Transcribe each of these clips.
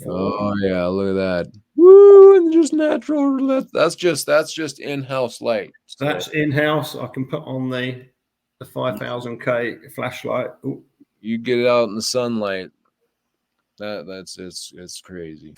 Oh yeah, look at that. Woo, and just natural. That's just in-house light. So That's in-house. I can put on the 5000K flashlight. Ooh. you get it out in the sunlight. That's it's crazy.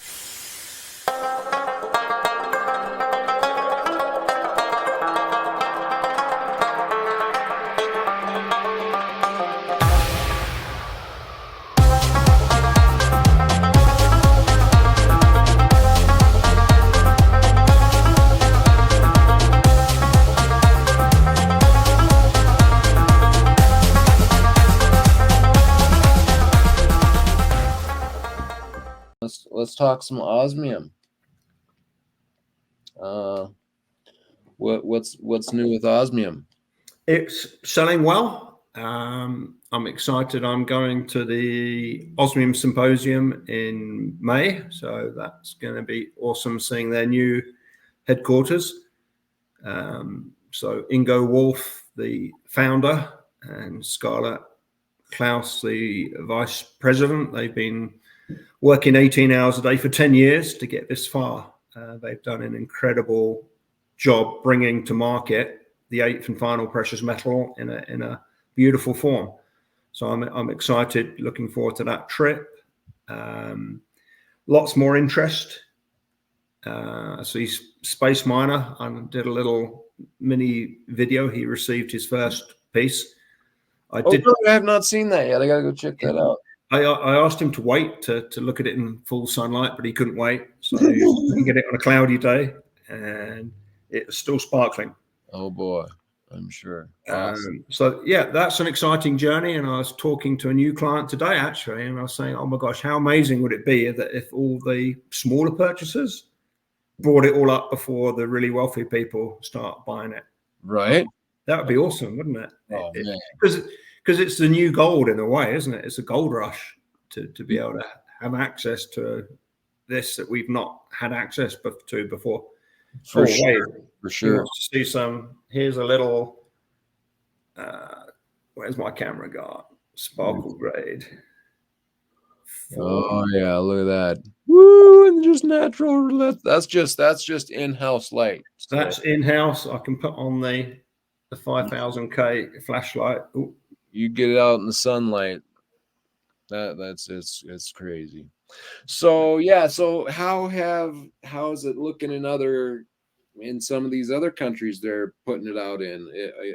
Let's talk some osmium. What's new with osmium? It's selling well. I'm excited. I'm going to the Osmium Symposium in May, so that's going to be awesome seeing their new headquarters. So Ingo Wolf, the founder, and Scarlett Klaus, the vice president, they've been working 18 hours a day for 10 years to get this far. They've done an incredible job bringing to market the 8th and final precious metal in a beautiful form. So I'm excited, looking forward to that trip. Lots more interest. I see Space Miner. I did a little mini video. He received his first piece. I have not seen that yet. I gotta go check that out. I asked him to wait to look at it in full sunlight, but he couldn't wait. So he can get it on a cloudy day, and it's still sparkling. Oh boy, I'm sure. Awesome. So yeah, that's an exciting journey. And I was talking to a new client today, actually, and I was saying, oh my gosh, how amazing would it be that if all the smaller purchasers brought it all up before the really wealthy people start buying it? Right. That would be awesome, wouldn't it? Oh man. Because it's the new gold in a way, isn't it? It's a gold rush to be able to have access to this that we've not had access to before. For sure. See some. Here's a little. Where's my camera gone? Sparkle grade. Oh yeah, look at that. Woo, and just natural. That's just in-house light. So that's in-house. I can put on the 5000K flashlight. Ooh. You get it out in the sunlight. That's it's crazy. So yeah, so how is it looking in some of these other countries they're putting it out in?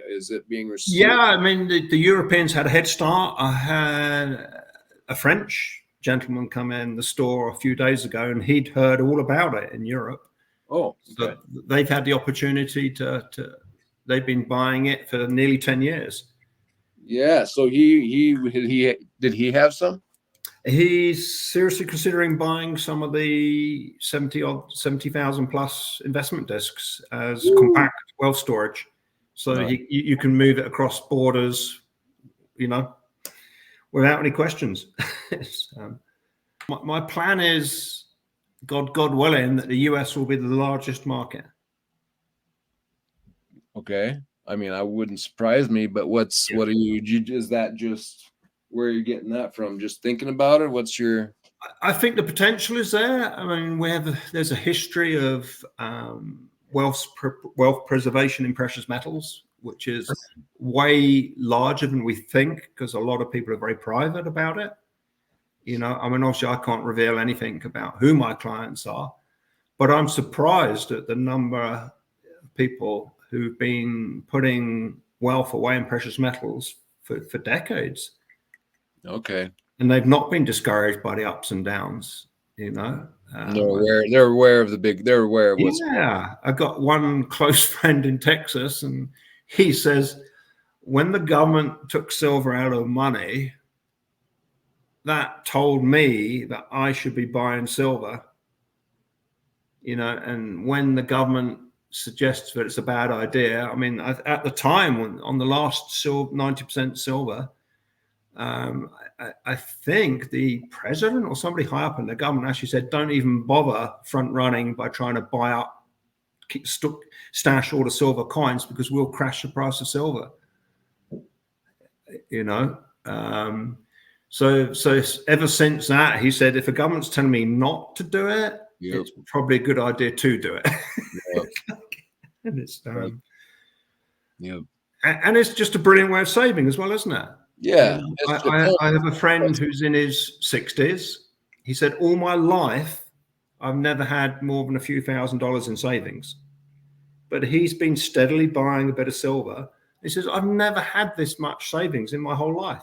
Is it being received? Yeah, I mean the Europeans had a head start. I had a French gentleman come in the store a few days ago, and he'd heard all about it in Europe. Oh, okay. So they've had the opportunity to they've been buying it for nearly 10 years. Yeah, so did he have some? He's seriously considering buying some of the 70,000 plus investment discs as compact wealth storage. So you can move it across borders, without any questions. My plan is, God willing, that the US will be the largest market. Okay. I mean, I wouldn't surprise me, but what are is that just where you're getting that from? Just thinking about it? What's your... I think the potential is there. I mean, there's a history of wealth preservation in precious metals, which is way larger than we think, because a lot of people are very private about it. I mean, obviously I can't reveal anything about who my clients are, but I'm surprised at the number of people who've been putting wealth away in precious metals for decades. Okay. And they've not been discouraged by the ups and downs, They're aware of what's... Yeah. I've got one close friend in Texas, and he says, when the government took silver out of money, that told me that I should be buying silver, and when the government suggests that it's a bad idea. I mean, at the time on the last 90% silver, I think the president or somebody high up in the government actually said, don't even bother front running by trying to buy up, stash all the silver coins, because we'll crash the price of silver. So ever since that, he said, if a government's telling me not to do it, Yep. it's probably a good idea to do it. Yep. And it's Yep. and it's just a brilliant way of saving as well, isn't it? Yeah. I have a friend who's in his 60s. He said, all my life, I've never had more than a few $1,000s in savings. But he's been steadily buying a bit of silver. He says, I've never had this much savings in my whole life.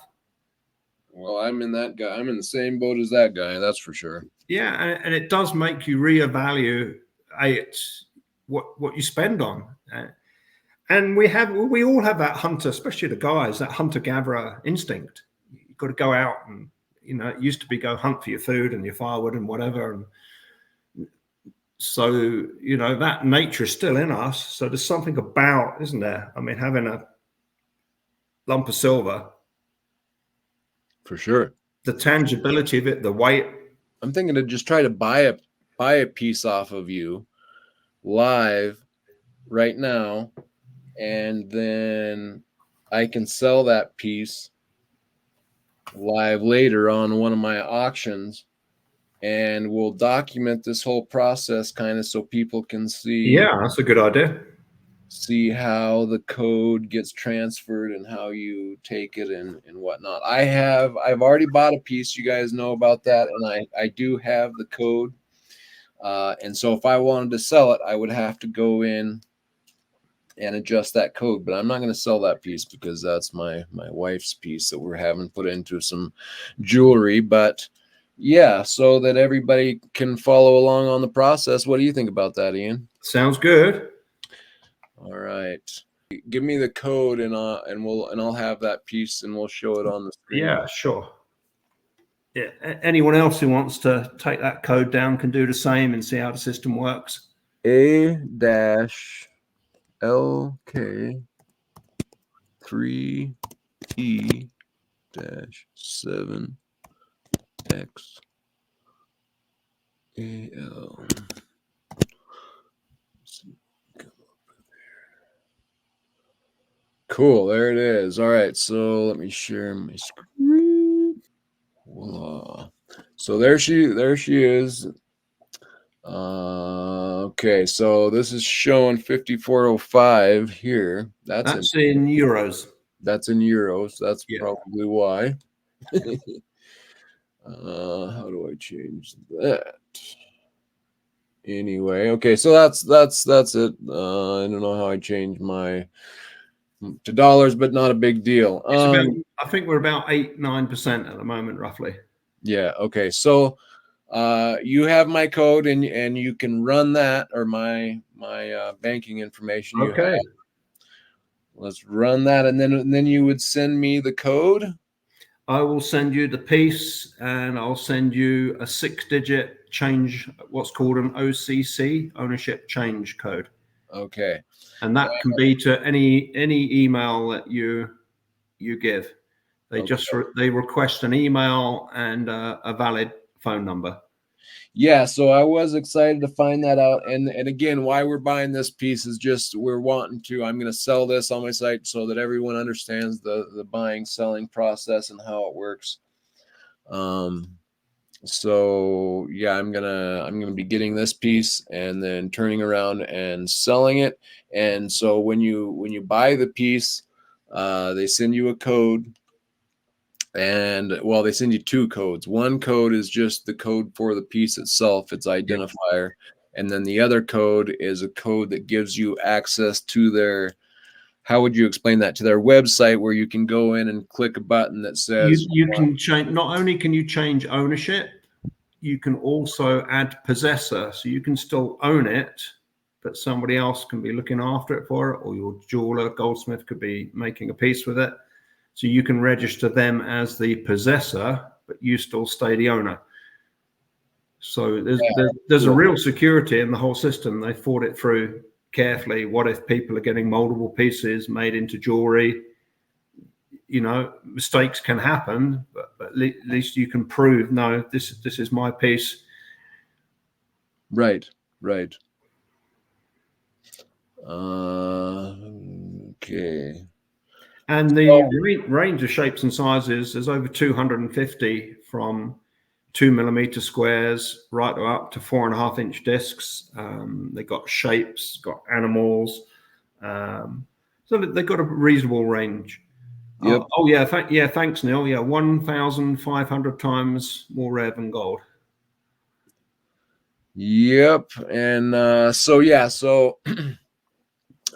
Well, I'm in the same boat as that guy. That's for sure. Yeah, and it does make you reevaluate what you spend on. And we all have that hunter, especially the guys, that hunter-gatherer instinct. You've got to go out and, it used to be go hunt for your food and your firewood and whatever. And so, that nature is still in us. So there's something about, isn't there? I mean, having a lump of silver, For sure. the tangibility of it, the weight. I'm thinking to just try to buy a piece off of you live right now, and then I can sell that piece live later on one of my auctions, and we'll document this whole process kind of so people can see. Yeah, that's a good idea. See how the code gets transferred and how you take it and whatnot. I've already bought a piece. You guys know about that, and I do have the code. And so if I wanted to sell it, I would have to go in and adjust that code. But I'm not going to sell that piece because that's my wife's piece that we're having put into some jewelry. But yeah, so that everybody can follow along on the process. What do you think about that, Ian? Sounds good. All right. Give me the code and I'll have that piece and we'll show it on the screen. Yeah, sure. Yeah. Anyone else who wants to take that code down can do the same and see how the system works. A-LK3E-7XAL. Cool, there it is. All right, so let me share my screen. Voila. So there she is. Okay, so this is showing 5405 here. That's in euros. That's in euros. That's Yeah. probably why. How do I change that? Anyway, okay, so that's it. I don't know how I change my to dollars, but not a big deal. I think we're about 8-9% at the moment, roughly. Yeah. Okay. So you have my code and you can run that or my banking information. Okay. Let's run that, and then you would send me the code. I will send you the piece, and I'll send you a 6-digit change, what's called an OCC, ownership change code. Okay. And that can be to any email that you give. They they request an email and a valid phone number. Yeah, so I was excited to find that out, and again, why we're buying this piece is just I'm going to sell this on my site so that everyone understands the buying selling process and how it works. So yeah, I'm gonna be getting this piece and then turning around and selling it. And so when you buy the piece, they send you a code. And well, they send you 2 codes. One code is just the code for the piece itself, its identifier. And then the other code is a code that gives you access to their, how would you explain that, to their website where you can go in and click a button that says you can change, not only can you change ownership, you can also add possessor. So you can still own it, but somebody else can be looking after it for it, or your jeweler, goldsmith could be making a piece with it. So you can register them as the possessor, but you still stay the owner. So there's a real security in the whole system. They thought it through carefully. What if people are getting multiple pieces made into jewelry? Mistakes can happen, but at least you can prove, no, this is my piece. Right. Okay. And the range of shapes and sizes is over 250 from 2mm squares right up to 4.5-inch discs. They got shapes, got animals. So they've got a reasonable range. Yep. Oh yeah, thanks, Neil. Yeah, 1,500 times more rare than gold. Yep. And so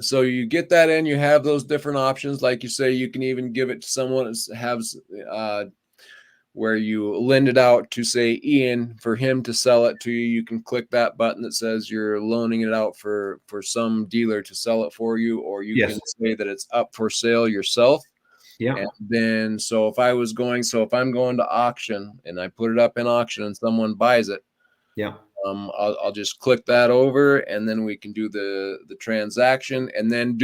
so you get that in, you have those different options. Like you say, you can even give it to someone that has where you lend it out to, say, Ian, for him to sell it to you. You can click that button that says you're loaning it out for some dealer to sell it for you, or you can say that it's up for sale yourself. Yeah. And then, so if I'm going to auction and I put it up in auction and someone buys it, yeah, I'll just click that over, and then we can do the transaction. And then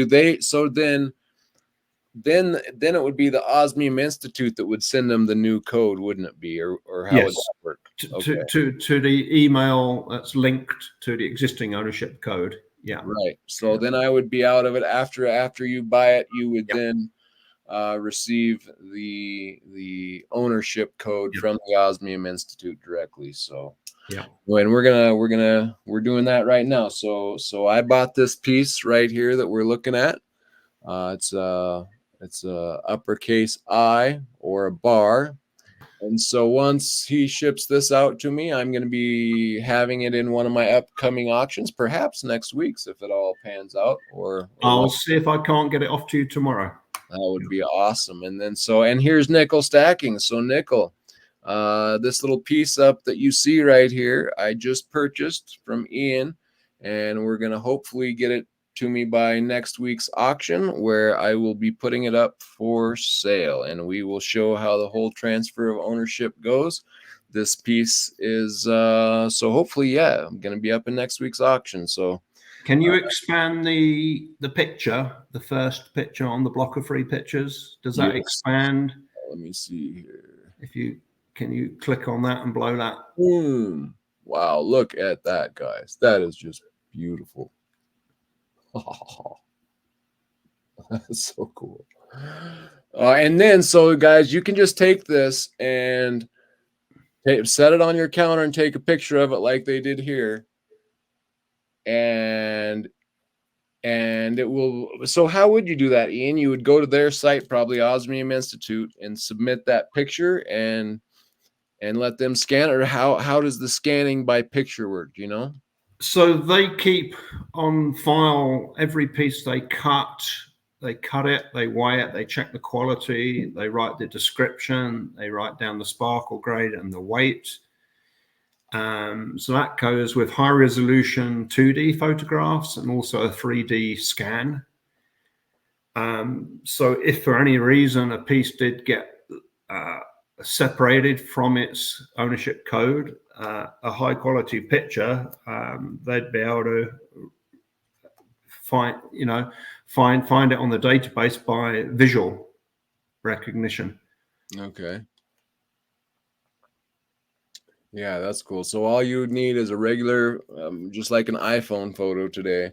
then it would be the Osmium Institute that would send them the new code, wouldn't it be? Or how would that work? To the email that's linked to the existing ownership code. Yeah. Right. So then I would be out of it after you buy it. You would then receive the ownership code from the Osmium Institute directly. So when we're doing that right now. So I bought this piece right here that we're looking at. It's a uppercase I or a bar. And so once he ships this out to me, I'm going to be having it in one of my upcoming auctions, perhaps next week's if it all pans out. Or I'll see if I can't get it off to you tomorrow. That would be awesome. And then and here's nickel stacking. So nickel, this little piece up that you see right here, I just purchased from Ian, and we're going to hopefully get it to me by next week's auction, where I will be putting it up for sale, and we will show how the whole transfer of ownership goes. This piece is so hopefully, I'm going to be up in next week's auction. So can you expand the picture, the first picture on the block of free pictures? Does that expand? Let me see here. Can you click on that and blow that? Boom. Wow, look at that, guys. That is just beautiful. Oh, that's so cool. And then, so guys, you can just take this and set it on your counter and take a picture of it like they did here. And it will. So how would you do that, Ian? You would go to their site, probably Osmium Institute, and submit that picture and let them scan it. Or how does the scanning by picture work? Do you know? So they keep on file every piece they cut. They cut it, they weigh it, they check the quality, they write the description, they write down the sparkle grade and the weight. So that goes with high resolution 2D photographs and also a 3D scan. So if for any reason a piece did get separated from its ownership code, a high quality picture, they'd be able to find it on the database by visual recognition. Okay. Yeah, that's cool. So all you would need is a regular, just like an iPhone photo today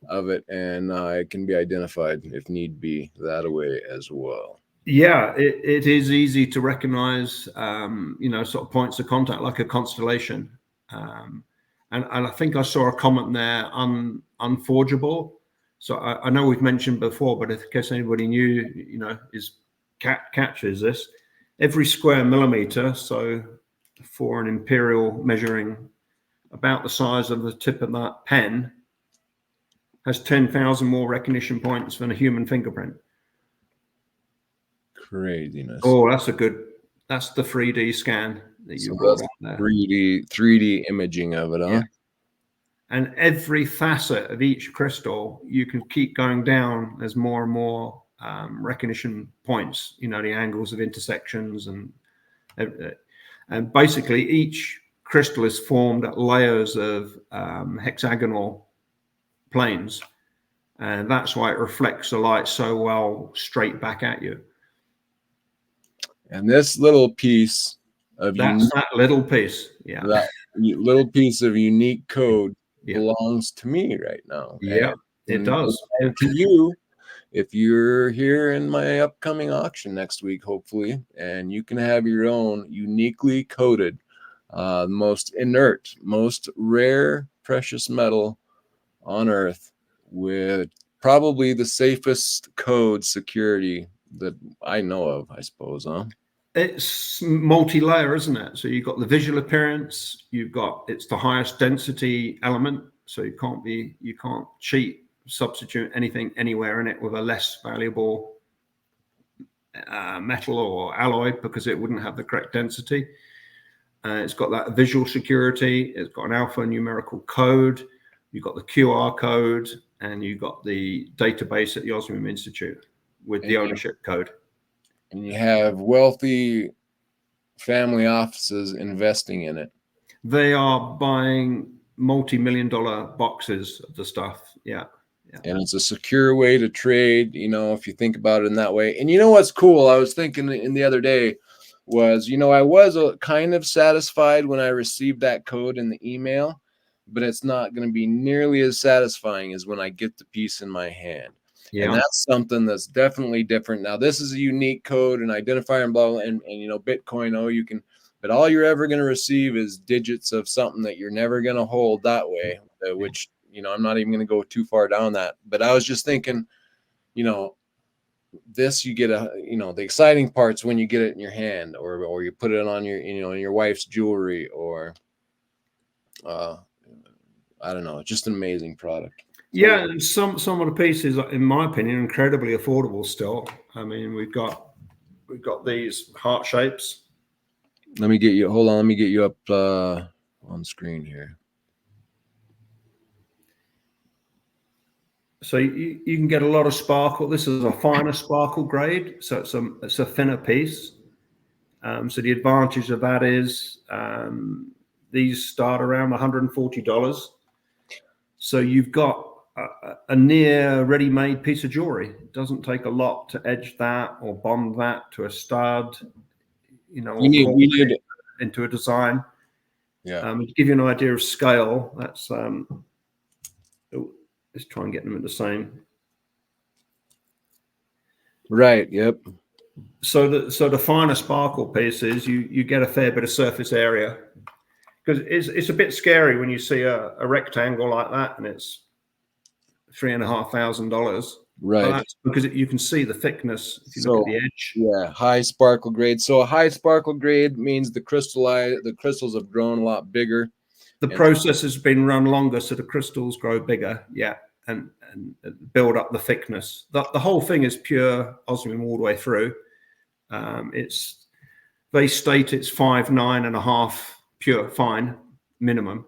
of it, and it can be identified if need be that way as well. Yeah, it is easy to recognize, sort of points of contact like a constellation. And I think I saw a comment there, unforgeable. So I know we've mentioned before, but in case anybody new, catches this, every square millimeter, so for an imperial measuring about the size of the tip of that pen, has 10,000 more recognition points than a human fingerprint. Craziness. Oh, that's the 3D scan that you brought out there. 3D imaging of it, huh? Yeah. And every facet of each crystal, you can keep going down as more and more recognition points, the angles of intersections and basically each crystal is formed at layers of hexagonal planes. And that's why it reflects the light so well straight back at you. And this little piece of that little piece, that little piece of unique code belongs to me right now. Yeah, it does. And to you, if you're here in my upcoming auction next week, hopefully, and you can have your own uniquely coated, most inert, most rare precious metal on Earth with probably the safest code security that I know of, I suppose, huh? It's multi-layer, isn't it? So you've got the visual appearance, it's the highest density element, so you can't cheat, substitute anything anywhere in it with a less valuable metal or alloy, because it wouldn't have the correct density. It's got that visual security, it's got an alphanumerical code, you've got the QR code, and you've got the database at the Osmium Institute with the ownership code. And you have wealthy family offices investing in it. They are buying multi-million-dollar boxes of the stuff. Yeah. And it's a secure way to trade, if you think about it in that way. And you know what's cool? I was thinking in the other day was, I was kind of satisfied when I received that code in the email, but it's not going to be nearly as satisfying as when I get the piece in my hand. Yeah. And that's something that's definitely different. Now, this is a unique code and identifier and blah, and Bitcoin, you can, but all you're ever going to receive is digits of something that you're never going to hold that way, which, I'm not even going to go too far down that. But I was just thinking, this, you get the exciting parts when you get it in your hand, or you put it on your, in your wife's jewelry, or, I don't know, just an amazing product. Yeah, some of the pieces, in my opinion, are incredibly affordable still. I mean, we've got these heart shapes. Let me get you up on screen here. So you can get a lot of sparkle. This is a finer sparkle grade, so it's a thinner piece. So the advantage of that is these start around $140. So you've got a near ready-made piece of jewelry. It doesn't take a lot to edge that or bond that to a stud, we need into a design. Yeah. To give you an idea of scale, that's let's try and get them at the same. Right. Yep. So the finer sparkle pieces, you get a fair bit of surface area, because it's a bit scary when you see a rectangle like that and it's $3,500. Right. But that's because you can see the thickness if you look at the edge. Yeah, high sparkle grade. So a high sparkle grade means the crystals have grown a lot bigger. The process has been run longer, so the crystals grow bigger. Yeah, and build up the thickness. The whole thing is pure osmium all the way through. They state it's 5.9.5 pure fine minimum.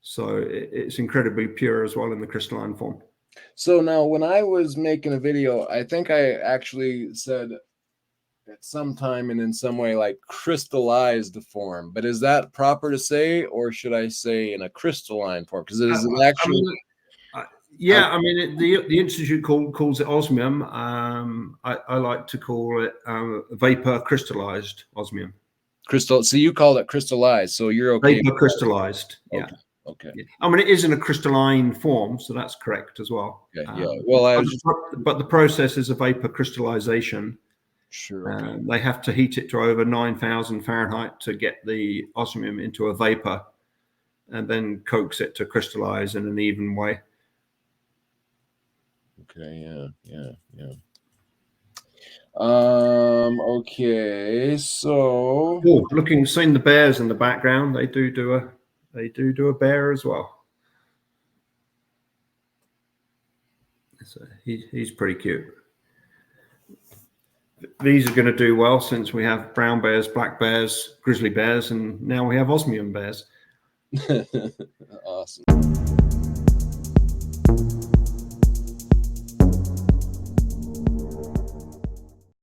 So it's incredibly pure as well in the crystalline form. So now, when I was making a video, I think I actually said at some time and in some way like crystallized form. But is that proper to say, or should I say in a crystalline form? Because it is actually. I mean, the institute calls it osmium. I like to call it vapor crystallized osmium. Crystal. So you call it crystallized. So you're okay. Vapor crystallized. Okay. Yeah. Okay. Yeah. I mean, it is in a crystalline form, so that's correct as well. Okay. Yeah. Well, but the process is a vapor crystallization. Sure. Okay. They have to heat it to over 9,000 Fahrenheit to get the osmium into a vapor, and then coax it to crystallize in an even way. Okay. Yeah. Okay. So. Seeing the bears in the background, they do a bear as well. So he's pretty cute. These are going to do well since we have brown bears, black bears, grizzly bears, and now we have osmium bears. Awesome.